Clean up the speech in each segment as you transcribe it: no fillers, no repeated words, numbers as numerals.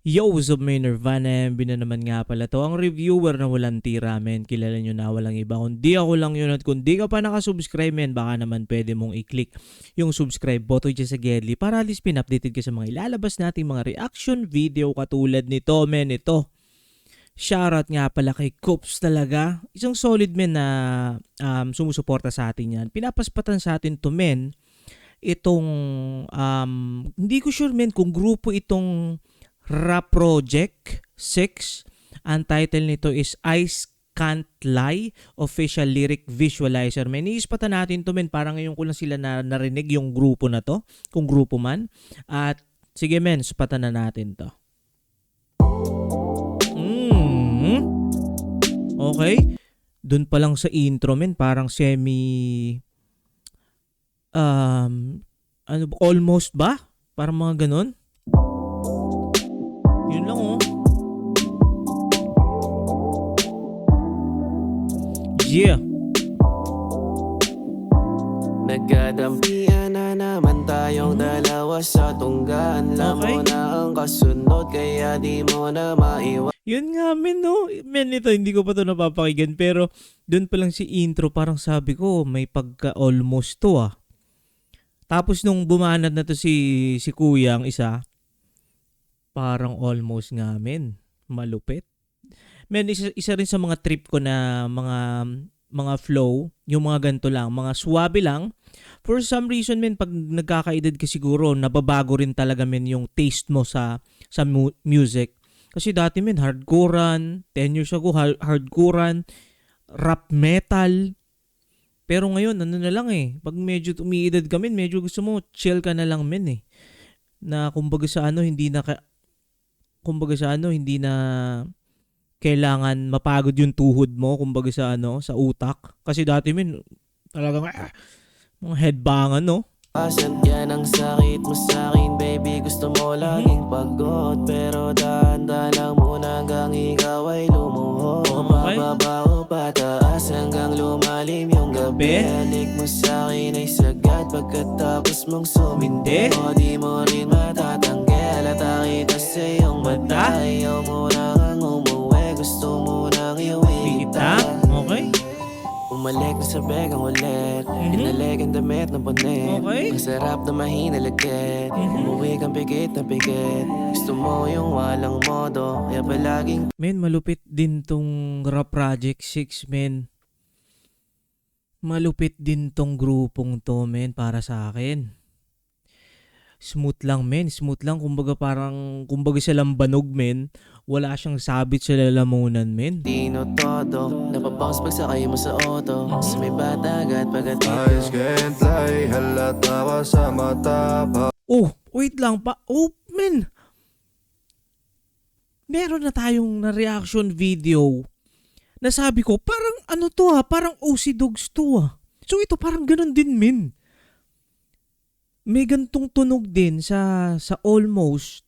Yo, what's up, may Nirvana? MB na naman nga pala to. Ang reviewer na walang tira, men. Kilala nyo na walang iba. Kundi ako lang yun. At kung di ka pa nakasubscribe, men, baka naman pwede mong i-click yung subscribe button dyan sa Gedli para at least pin-updated ka sa mga ilalabas nating mga reaction video katulad nito, men. Ito. Shoutout nga pala kay Coops talaga. Isang solid men na sumusuporta sa atin yan. Pinapaspatan sa atin to, men. Itong, hindi ko sure, men, kung grupo itong Rap Project 6. Ang title nito is Ice Can't Lie Official Lyric Visualizer. Men, iispatan natin to, men. Parang ngayon ko lang sila narinig yung grupo na to. Kung grupo man. At sige, men, spatan na natin to. Okay. Doon pa lang sa intro, men. Parang almost ba? Parang mga ganon. Yun lang, oh. Yeah. Nagkadampian na naman tayong dalawa sa tunggaan. Alam mo na ang kasunod, kaya di mo na maiwan. Yun nga, men, no? Men, ito, hindi ko pa ito napapakinggan. Pero, doon pa lang si intro, parang sabi ko, may pagka-almost to, ah. Tapos, nung bumanat na to si kuya, ang isa, parang almost nga, men. Malupit. Men, isa rin sa mga trip ko na mga flow, yung mga ganito lang, mga swabe lang. For some reason, men, pag nagkakaedad ka siguro, nababago rin talaga, men, yung taste mo sa music. Kasi dati, men, hardcorean, 10 years ago, hardcorean, rap metal. Pero ngayon, ano na lang eh, pag medyo umiidad ka, men, medyo gusto mo, chill ka na lang, men, eh. Na kumbaga sa ano, hindi na kailangan mapagod yung tuhod mo, kumbaga sa ano, sa utak. Kasi dati, men, talagang mga headbangan, no? Asan yan ang sakit mo sa akin, baby? Gusto mo laging pagod, pero dahan-dahan lang muna hanggang ikaw ay lumuhod. O bababa o pataas hanggang lumalim yung gabi. Halik mo sa akin ay sagad pagkatapos mong sumindi. O di mo rin matatanggal at kita sa iyong mata. Ayaw mo na kang umuwi, gusto mo nang iwita. Okay. Umalik na sa begang ulit, inalig ang damit ng punet. Okay. Ang sarap na mahinalagkit, umuwi kang pikit na pikit. Gusto mo yung walang modo, kaya palaging Men, malupit din tong Rap Project 6, men. Malupit din tong grupong to, men, para sa akin. Smooth lang, men. Smooth lang. Kumbaga sa lambanog, men. Wala siyang sabit sa lalamunan, men. Dino todo, napabounce pag sakay mo sa auto. Sa may batagat pagkat Eyes can't lie, halata ka sa mata. Oh, wait lang pa. Oh, men. Meron na tayong na reaction video na sabi ko, parang ano to ha, parang OC Dogs to ha. So ito parang ganun din, men. May gantong tunog din sa Almost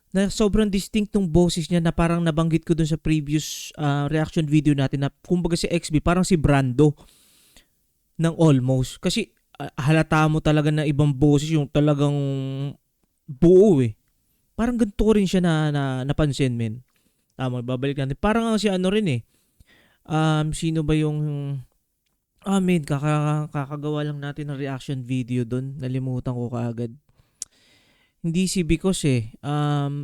na sobrang distinct ng boses niya na parang nabanggit ko dun sa previous reaction video natin na kumbaga si XB parang si Brando ng Almost. Kasi halata mo talaga na ibang boses yung talagang buo eh. Parang ganito rin siya na napansin, men. Tama, babalik natin. Parang si ano rin eh. Sino ba yung... men, kakagawa lang natin ng reaction video doon. Nalimutan ko kaagad. Hindi si Bicos eh.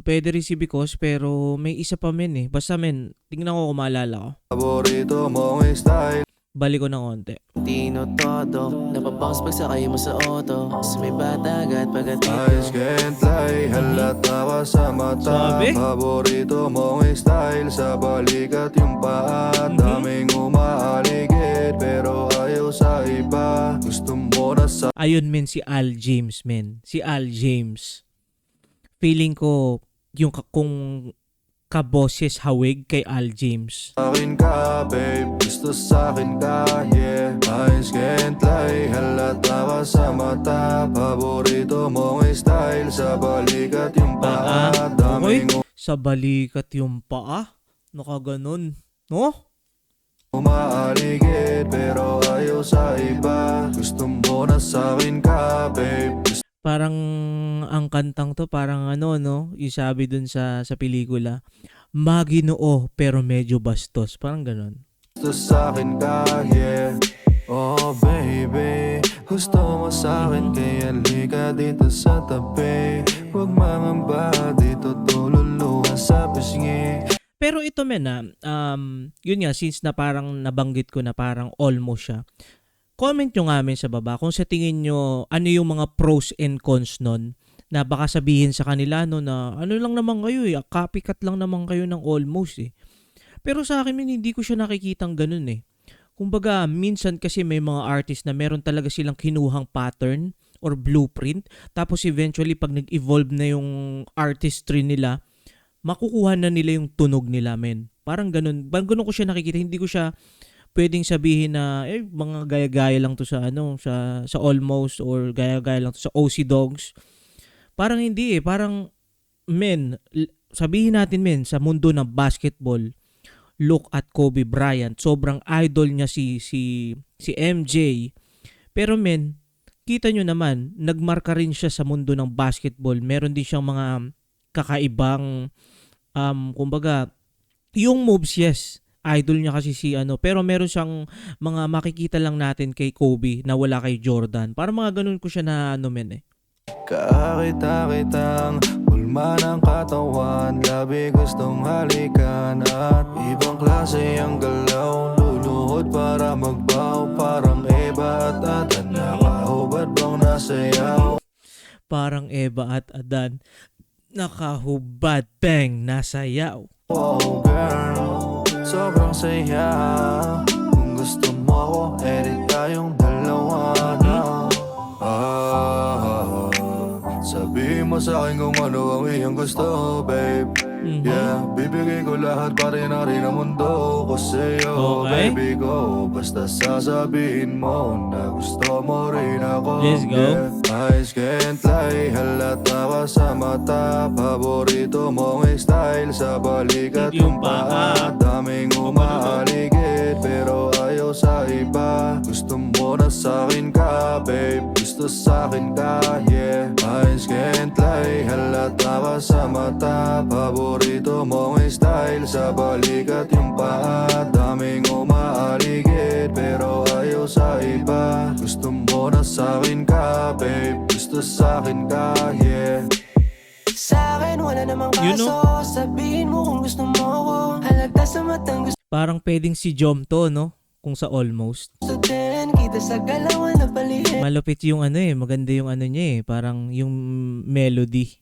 Pwede rin si Bicos pero may isa pa, men eh. Basta, men, tingnan ko kung maalala ko. Paborito mong style. Balik ko ng konti. Dino todo, napabounce pag sakay mo sa auto. Sa may batagat pagkat Eyes can't lie, halata ka sa mata. Sabi? Paborito mong style, sa balikat yung paa. Daming umaaligid pero ayaw sa iba. Gusto mo na sa Ayun, men, si Al James, men. Si Al James. Feeling ko yung kung kaboses hawig kay Al James. akin ka, babe. Gusto sa akin ka, yeah. Eyes can't lie, halata ka sa mata. Paborito mong style, sa balikat yung paa. Daming Sa balikat yung paa? Nakaganon. No? umaaligid pero ayaw sa iba. Gusto mo na sa akin ka, babe. Parang ang kantang 'to parang ano 'no, yung sabi dun sa pelikula, "Maginoo pero medyo bastos." Parang gano'n. Gusto sa'kin ka, yeah. Oh baby, gusto mo sa'kin kaya halika dito sa tabi. Huwag mangamba dito tululuhan sa pisngi. Pero ito men, yun nga since na parang nabanggit ko na parang almost siya, comment nyo nga men sa baba kung sa tingin nyo ano yung mga pros and cons nun na baka sabihin sa kanila no na ano lang naman kayo copycat lang naman kayo ng almost eh. Pero sa akin men, hindi ko siya nakikitang ganun eh. Kumbaga, minsan kasi may mga artist na meron talaga silang kinuhang pattern or blueprint. Tapos eventually, pag nag-evolve na yung artistry nila, makukuha na nila yung tunog nila, men. Parang ganun. Parang ganun ko siya nakikita. Hindi ko siya pwedeng sabihin na, mga gaya-gaya lang to sa, sa almost or gaya-gaya lang to sa OC Dogs. Parang hindi eh. Parang, men, sabihin natin, men, sa mundo ng basketball, look at Kobe Bryant. Sobrang idol niya si MJ. Pero men, kita nyo naman, nagmarka rin siya sa mundo ng basketball. Meron din siyang mga kakaibang, kumbaga, yung moves, yes. Idol niya kasi si pero meron siyang mga makikita lang natin kay Kobe na wala kay Jordan. Parang mga ganun ko siya na men eh. Kakita-kitang ulma ng katawan, labi gustong halikan at ibang klase ang galaw. Luluhod para magbaw, parang Eva at Adan. Nakahubad bang nasayaw? Parang Eva at Adan. Nakahubad bang nasayaw. Oh girl, sobrang saya. Kung gusto mo ako, edit tayong dalawa na. Sabihin mo sa'kin kung ano ang iyong gusto, babe. Yeah, bibigay ko lahat pa rin ang mundo ko sa'yo, Okay. baby ko. Basta sasabihin mo na gusto mo rin ako. Let's go. Yeah. Eyes can't lie, halata ka sa mata. Paborito mong style sa balikat yung paa. Daming umaaligid pero ayaw sa iba. Gusto mo na sa'kin ka, babe. Gusto sa'kin ka, yeah. Eyes can't lie, halata ka sa mata. Paborito mong style sa balikat yung paa. Daming umaaligid pero ayaw sa iba. Gusto mo na sa'kin ka, babe. Gusto sa'kin ka, yeah. Sa'kin wala namang You kaso. know? Sabihin mo kung gusto mo ako. Halata sa matang gusto Parang pwedeng si Jom to, no? Kung sa almost. din. Kita sa galawan na balihin. Malupit yung maganda yung niya eh. Parang yung melody.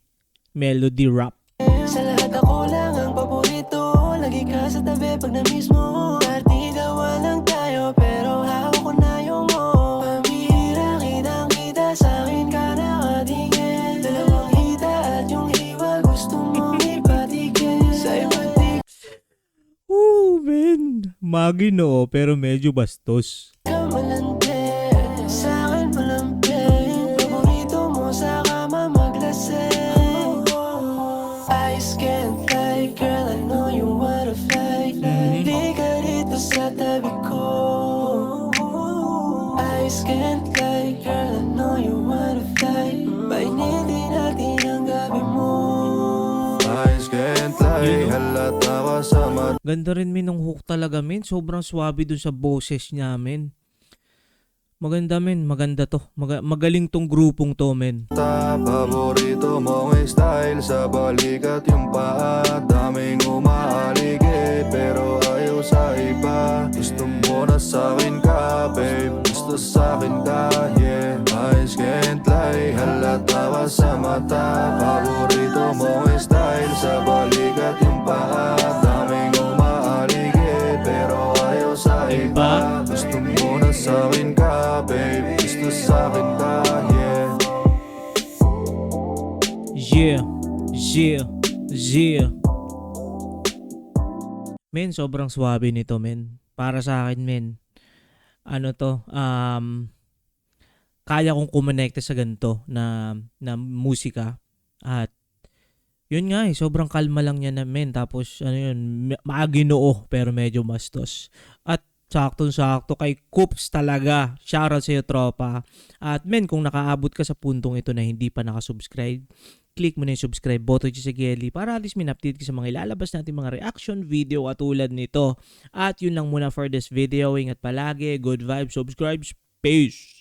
Melody rap. Sa lahat ako lang ang paborito. Lagi ka sa tabi pag na-miss mo. Partigawa lang tayo pero hawak ko na yung mo. Pamihira kitang-kita sa'kin ka nakatingin. Dalawang hita at yung hiwa gusto mong ipatigil. Sa iba't Man. Maginoo pero medyo bastos. ikaw malandi. Sa'kin malambing. Paborito mo sa kama maglasing. Eyes can't lie, girl, I know you wanna fight. Di ka dito sa tabi ko. Eyes can't lie, girl, I know you wanna fight. Painitin natin ang gabi mo. Eyes can't lie, halata ka sa mata. Ganda rin min ng hook talaga min. Sobrang swabe dun sa boses niya min. Maganda min. Maganda to. Magaling tong grupong to men. Paborito mong style sa balikat yung paa. Daming umaaligid pero ayaw sa iba. Gusto mo na sa'kin ka, babe. Gusto sa'kin ka, yeah. Eyes can't lie, halata ka sa mata. Paborito mong style sa balikat yung paa. Daming umaaligid pero ayaw sa iba. Gusto mo na sa'kin ka, babe. Gusto sa'kin ka, yeah. Yeah. Yeah. Yeah. Men, sobrang swabe nito men. Para sa akin men. Ano to? Kaya kong kumonekta sa ganito na musika. At yun nga sobrang kalma lang niya na men. Tapos maginoo pero medyo bastos. At Saktong-sakto kay Coops talaga. Shoutout sa'yo, tropa. At men, kung nakaabot ka sa puntong ito na hindi pa nakasubscribe, click mo na yung subscribe button sa Gelly para at least min-update ka sa mga ilalabas natin mga reaction video katulad nito. At yun lang muna for this video. Ingat palagi. Good vibes. Subscribe. Peace!